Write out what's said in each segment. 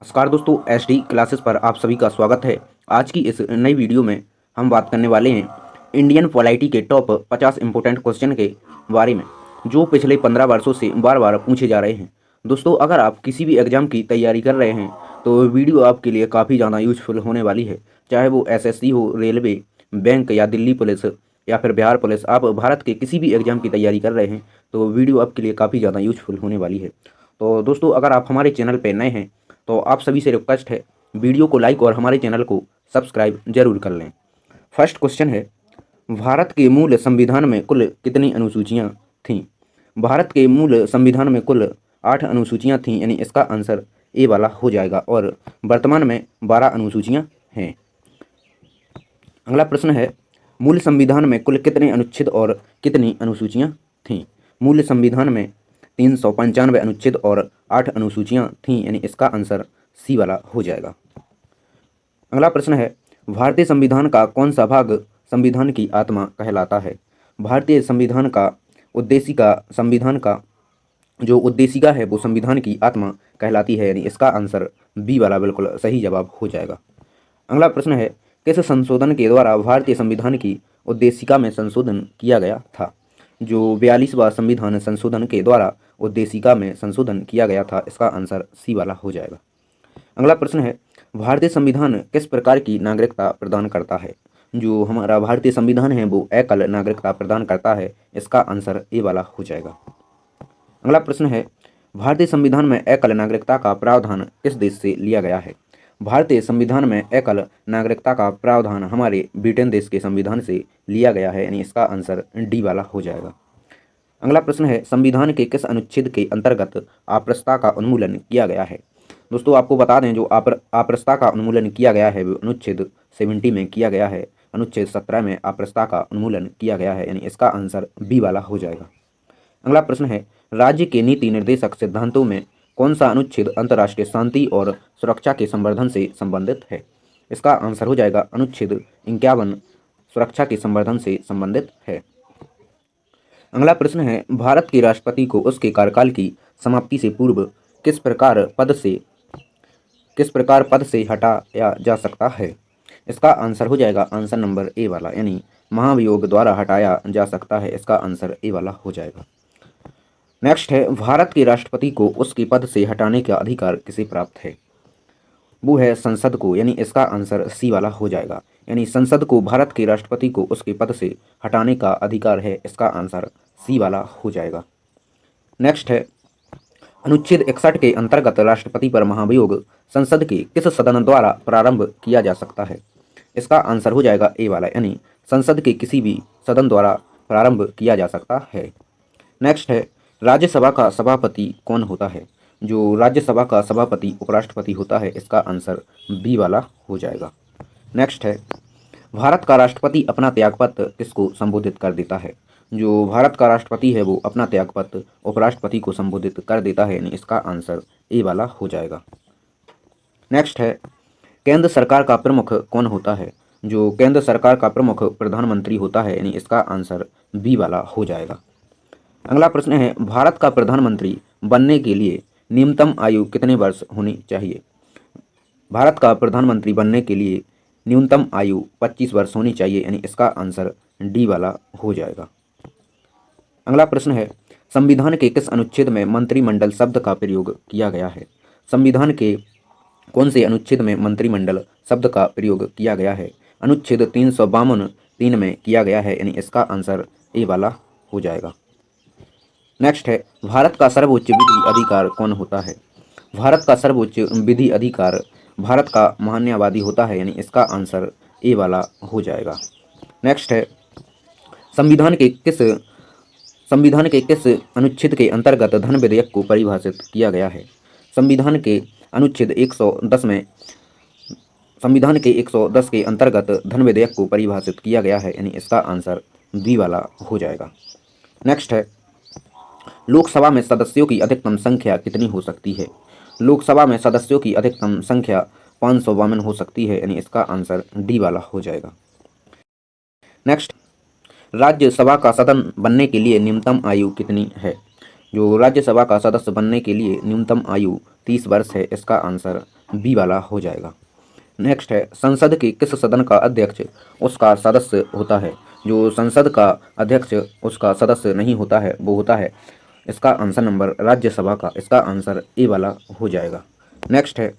नमस्कार दोस्तों, SD classes पर आप सभी का स्वागत है। आज की इस नई वीडियो में हम बात करने वाले हैं इंडियन पॉलिटी के टॉप 50 इंपॉर्टेंट क्वेश्चन के बारे में, जो पिछले 15 वर्षों से बार बार पूछे जा रहे हैं। दोस्तों, अगर आप किसी भी एग्जाम की तैयारी कर रहे हैं तो वीडियो आपके लिए काफ़ी ज़्यादा यूजफुल होने वाली है। चाहे वो एसएससी हो, रेलवे, बैंक या दिल्ली पुलिस या फिर बिहार पुलिस, आप भारत के किसी भी एग्जाम की तैयारी कर रहे हैं तो वीडियो आपके लिए काफ़ी ज़्यादा यूजफुल होने वाली है। तो दोस्तों, अगर आप हमारे चैनल पर नए हैं तो आप सभी से रिक्वेस्ट है, वीडियो को लाइक और हमारे चैनल को सब्सक्राइब जरूर कर लें। फर्स्ट क्वेश्चन है, भारत के मूल संविधान में कुल कितनी अनुसूचियां थीं? भारत के मूल संविधान में कुल 8 अनुसूचियां थीं, यानी इसका आंसर ए वाला हो जाएगा, और वर्तमान में 12 अनुसूचियां हैं। अगला प्रश्न है, मूल संविधान में कुल कितने अनुच्छेद और कितनी अनुसूचियां थीं? मूल संविधान में 395 अनुच्छेद और 8 अनुसूचियां थीं, यानी इसका आंसर सी वाला हो जाएगा। अगला प्रश्न है, भारतीय संविधान का कौन सा भाग संविधान की आत्मा कहलाता है? भारतीय संविधान का संविधान का जो उद्देशिका है वो संविधान की आत्मा कहलाती है, यानी इसका आंसर बी वाला बिल्कुल सही जवाब हो जाएगा। अगला प्रश्न है, किस संशोधन के द्वारा भारतीय संविधान की उद्देशिका में संशोधन किया गया था? जो 42वां संविधान संशोधन के द्वारा उद्देशिका में संशोधन किया गया था, इसका आंसर सी वाला हो जाएगा। अगला प्रश्न है, भारतीय संविधान किस प्रकार की नागरिकता प्रदान करता है? जो हमारा भारतीय संविधान है वो एकल नागरिकता प्रदान करता है, इसका आंसर ए वाला हो जाएगा। अगला प्रश्न है, भारतीय संविधान में एकल नागरिकता का प्रावधान किस देश से लिया गया है? भारतीय संविधान में एकल नागरिकता का प्रावधान हमारे ब्रिटेन देश के संविधान से लिया गया है, यानी इसका आंसर डी वाला हो जाएगा। अगला प्रश्न है, संविधान के किस अनुच्छेद के अंतर्गत आप्रस्ता का उन्मूलन किया गया है? दोस्तों, आपको बता दें, जो आप्रस्ता का उन्मूलन किया गया है वो अनुच्छेद 70 में किया गया है। अनुच्छेद 17 में आप्रस्ता का उन्मूलन किया गया है, यानी इसका आंसर बी वाला हो जाएगा। अगला प्रश्न है, राज्य के नीति निर्देशक सिद्धांतों में कौन सा अनुच्छेद अंतर्राष्ट्रीय शांति और सुरक्षा के संवर्धन से संबंधित है? इसका आंसर हो जाएगा अनुच्छेद 51 सुरक्षा के संवर्धन से संबंधित है। अगला प्रश्न है, भारत के राष्ट्रपति को उसके कार्यकाल की समाप्ति से पूर्व किस प्रकार पद से हटाया जा सकता है? इसका आंसर हो जाएगा आंसर नंबर ए वाला, यानी महाभियोग द्वारा हटाया जा सकता है। इसका आंसर ए वाला हो जाएगा। नेक्स्ट है, भारत के राष्ट्रपति को उसके पद से हटाने का अधिकार किसे प्राप्त है? वो है संसद को, यानी इसका आंसर सी वाला हो जाएगा, यानी संसद को भारत के राष्ट्रपति को उसके पद से हटाने का अधिकार है। इसका आंसर सी वाला हो जाएगा। नेक्स्ट है, अनुच्छेद 61 के अंतर्गत राष्ट्रपति पर महाभियोग संसद के किस सदन द्वारा प्रारंभ किया जा सकता है? इसका आंसर हो जाएगा ए वाला, यानी संसद के किसी भी सदन द्वारा प्रारंभ किया जा सकता है। नेक्स्ट है, राज्यसभा का सभापति कौन होता है? जो राज्यसभा का सभापति उपराष्ट्रपति होता है। इसका आंसर बी वाला हो जाएगा। नेक्स्ट है, भारत का राष्ट्रपति अपना त्यागपत्र किसको संबोधित कर देता है? जो भारत का राष्ट्रपति है वो अपना त्यागपत्र उपराष्ट्रपति को संबोधित कर देता है, यानी इसका आंसर ए वाला हो जाएगा। नेक्स्ट है, केंद्र सरकार का प्रमुख कौन होता है? जो केंद्र सरकार का प्रमुख प्रधानमंत्री होता है, यानी इसका आंसर बी वाला हो जाएगा। अगला प्रश्न है, भारत का प्रधानमंत्री बनने के लिए न्यूनतम आयु कितने वर्ष होनी चाहिए? भारत का प्रधानमंत्री बनने के लिए न्यूनतम आयु 25 वर्ष होनी चाहिए, यानी इसका आंसर डी वाला हो जाएगा। अगला प्रश्न है, संविधान के किस अनुच्छेद में मंत्रिमंडल शब्द का प्रयोग किया गया है? संविधान के कौन से अनुच्छेद में मंत्रिमंडल शब्द का प्रयोग किया गया है? अनुच्छेद 352(3) में किया गया है, यानी इसका आंसर ए वाला हो जाएगा। नेक्स्ट है, भारत का सर्वोच्च विधि अधिकार कौन होता है? भारत का सर्वोच्च विधि अधिकार भारत का महान्यायवादी होता है, यानी इसका आंसर ए वाला हो जाएगा। नेक्स्ट है, संविधान के किस अनुच्छेद के अंतर्गत धन विधेयक को परिभाषित किया गया है? संविधान के 110 के अंतर्गत धन विधेयक को परिभाषित किया गया है, यानी इसका आंसर बी वाला हो जाएगा। नेक्स्ट है, लोकसभा में सदस्यों की अधिकतम संख्या कितनी हो सकती है? लोकसभा में सदस्यों की अधिकतम संख्या 552 हो सकती है, यानी इसका आंसर डी वाला हो जाएगा। नेक्स्ट, राज्यसभा का सदन बनने के लिए न्यूनतम आयु कितनी है? जो राज्यसभा का सदस्य बनने के लिए न्यूनतम आयु 30 वर्ष है। इसका आंसर बी वाला हो जाएगा। नेक्स्ट है, संसद के किस सदन का अध्यक्ष उसका सदस्य होता है? जो संसद का अध्यक्ष उसका सदस्य नहीं होता है वो होता है, इसका आंसर नंबर राज्यसभा का, इसका आंसर ए वाला हो जाएगा। नेक्स्ट है,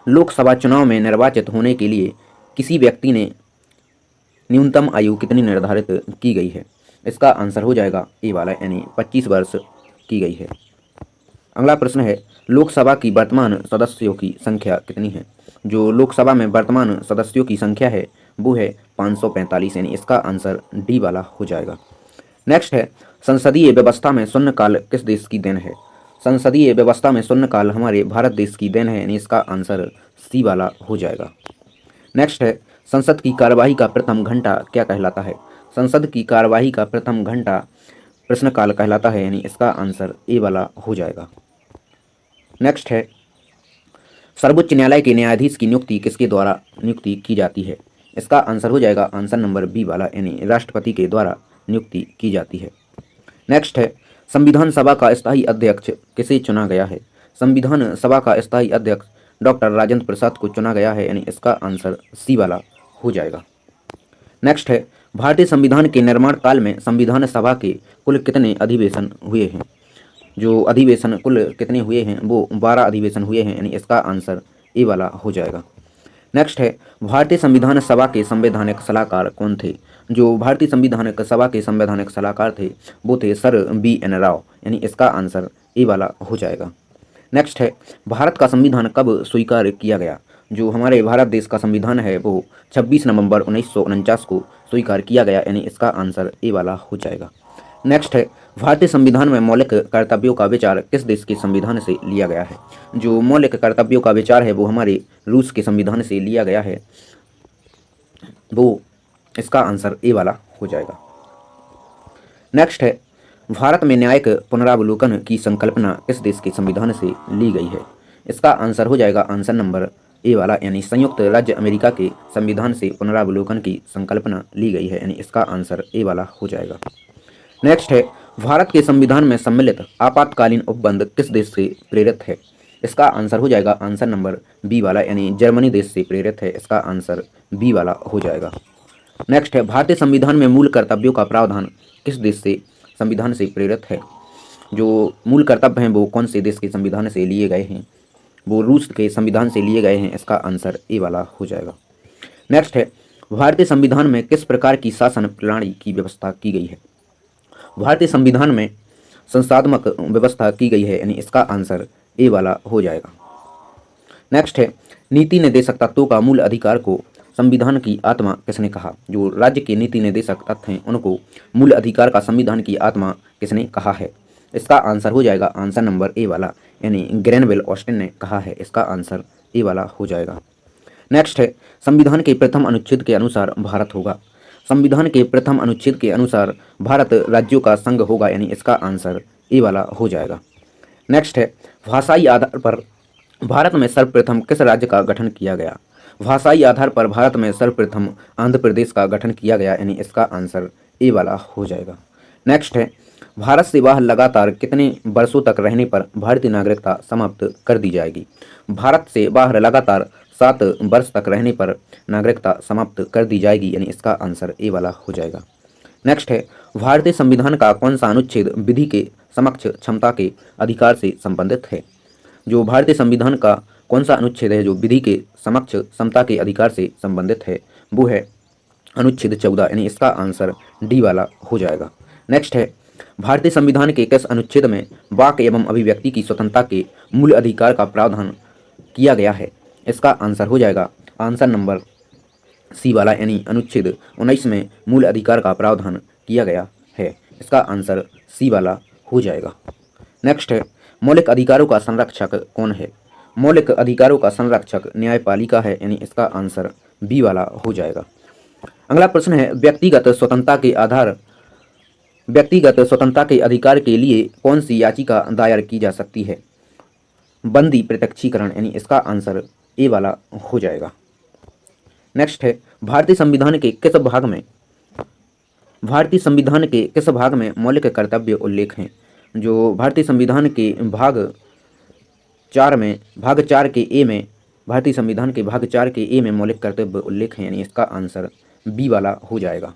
लोकसभा चुनाव में निर्वाचित होने के लिए किसी व्यक्ति ने न्यूनतम आयु कितनी निर्धारित की गई है? इसका आंसर हो जाएगा ए वाला, यानी 25 वर्ष की गई है। अगला प्रश्न है, लोकसभा की वर्तमान सदस्यों की संख्या कितनी है? जो लोकसभा में वर्तमान सदस्यों की संख्या है वो है 545, यानी इसका आंसर डी वाला हो जाएगा। नेक्स्ट है, संसदीय व्यवस्था में शून्यकाल किस देश की देन है? संसदीय व्यवस्था में शून्यकाल हमारे भारत देश की देन है, यानी इसका आंसर सी वाला हो जाएगा। नेक्स्ट है, संसद की कार्यवाही का प्रथम घंटा क्या कहलाता है? संसद की कार्यवाही का प्रथम घंटा प्रश्नकाल कहलाता है, यानी इसका आंसर ए वाला हो जाएगा। नेक्स्ट है, सर्वोच्च न्यायालय के न्यायाधीश की नियुक्ति किसके द्वारा नियुक्ति की जाती है? इसका आंसर हो जाएगा आंसर नंबर बी वाला, यानी राष्ट्रपति के द्वारा नियुक्ति की जाती है। नेक्स्ट है, संविधान सभा का स्थायी अध्यक्ष किसे चुना गया है? संविधान सभा का स्थायी अध्यक्ष डॉक्टर राजेंद्र प्रसाद को चुना गया है, यानी इसका आंसर सी वाला हो जाएगा। नेक्स्ट है, भारतीय संविधान के निर्माण काल में संविधान सभा के कुल कितने अधिवेशन हुए हैं? जो अधिवेशन कुल कितने हुए हैं वो 12 अधिवेशन हुए हैं, यानी इसका आंसर ए वाला हो जाएगा। नेक्स्ट है, भारतीय संविधान सभा के संवैधानिक सलाहकार कौन थे? जो भारतीय संविधानिक सभा के संवैधानिक सलाहकार थे वो थे सर BN राव, यानी इसका आंसर ए वाला हो जाएगा। नेक्स्ट है, भारत का संविधान कब स्वीकार किया गया? जो हमारे भारत देश का संविधान है वो 26 नवंबर 1949 को स्वीकार किया गया, यानी इसका आंसर ए वाला हो जाएगा। नेक्स्ट है, भारतीय संविधान में मौलिक कर्तव्यों का विचार किस देश के संविधान से लिया गया है? जो मौलिक कर्तव्यों का विचार है वो हमारे रूस के संविधान से लिया गया है, वो इसका आंसर ए वाला हो जाएगा। नेक्स्ट है, भारत में न्यायिक पुनरावलोकन की संकल्पना किस देश के संविधान से ली गई है? इसका आंसर हो जाएगा आंसर नंबर ए वाला, यानी संयुक्त राज्य अमेरिका के संविधान से पुनरावलोकन की संकल्पना ली गई है, यानी इसका आंसर ए वाला हो जाएगा। नेक्स्ट है, भारत के संविधान में सम्मिलित आपातकालीन उपबंध किस देश से प्रेरित है? इसका आंसर हो जाएगा आंसर नंबर बी वाला, यानी जर्मनी देश से प्रेरित है, इसका आंसर बी वाला हो जाएगा। नेक्स्ट है, भारतीय संविधान में मूल कर्तव्यों का प्रावधान किस देश से संविधान से प्रेरित है? जो मूल कर्तव्य हैं वो कौन से देश के संविधान से लिए गए हैं? वो रूस के संविधान से लिए गए हैं, इसका आंसर ए वाला हो जाएगा। नेक्स्ट है, भारतीय संविधान में किस प्रकार की शासन प्रणाली की व्यवस्था की गई है? भारतीय संविधान में संस्थात्मक व्यवस्था की गई है, यानी इसका आंसर ए वाला हो जाएगा। नेक्स्ट है, नीति निर्देशक तत्वों का मूल अधिकार को संविधान की आत्मा किसने कहा? जो राज्य के नीति निर्देशक तत्व हैं उनको मूल अधिकार का संविधान की आत्मा किसने कहा है? इसका आंसर हो जाएगा आंसर नंबर ए वाला, यानी ग्रेनवेल ऑस्टिन ने कहा है, इसका आंसर ए वाला हो जाएगा। नेक्स्ट है, संविधान के प्रथम अनुच्छेद के अनुसार भारत होगा। संविधान के प्रथम अनुच्छेद के अनुसार भारत राज्यों का संघ होगा, यानी इसका आंसर ए वाला हो जाएगा। नेक्स्ट है, भाषाई आधार पर भारत में सर्वप्रथम किस राज्य का गठन किया गया? भाषाई आधार पर भारत में सर्वप्रथम आंध्र प्रदेश का गठन किया गया, यानी इसका आंसर ए वाला हो जाएगा। नेक्स्ट है, भारत से बाहर लगातार कितने वर्षों तक रहने पर भारतीय नागरिकता समाप्त कर दी जाएगी? भारत से बाहर लगातार 7 वर्ष तक रहने पर नागरिकता समाप्त कर दी जाएगी, यानी इसका आंसर ए वाला हो जाएगा। नेक्स्ट है, भारतीय संविधान का कौन सा अनुच्छेद विधि के समक्ष क्षमता के अधिकार से संबंधित है? जो भारतीय संविधान का कौन सा अनुच्छेद है जो विधि के समक्ष समता के अधिकार से संबंधित है वो है अनुच्छेद 14, यानी इसका आंसर डी वाला हो जाएगा। नेक्स्ट है, भारतीय संविधान के किस अनुच्छेद में वाक एवं अभिव्यक्ति की स्वतंत्रता के मूल अधिकार का प्रावधान किया गया है? इसका आंसर हो जाएगा आंसर नंबर सी वाला, यानी अनुच्छेद 19 में मूल अधिकार का प्रावधान किया गया है, इसका आंसर सी वाला हो जाएगा। नेक्स्ट है, मौलिक अधिकारों का संरक्षक कौन है? मौलिक अधिकारों का संरक्षक न्यायपालिका है, यानी इसका आंसर बी वाला हो जाएगा। अगला प्रश्न है, व्यक्तिगत स्वतंत्रता के अधिकार के लिए कौन सी याचिका दायर की जा सकती है? बंदी प्रत्यक्षीकरण, यानी इसका आंसर ए वाला हो जाएगा। नेक्स्ट है, भारतीय संविधान के किस भाग में मौलिक कर्तव्य उल्लेख हैं? जो भारतीय संविधान के भाग 4 में भाग 4 के ए में भारतीय संविधान के भाग 4 के ए में मौलिक कर्तव्य उल्लेख है, यानी इसका आंसर बी वाला हो जाएगा।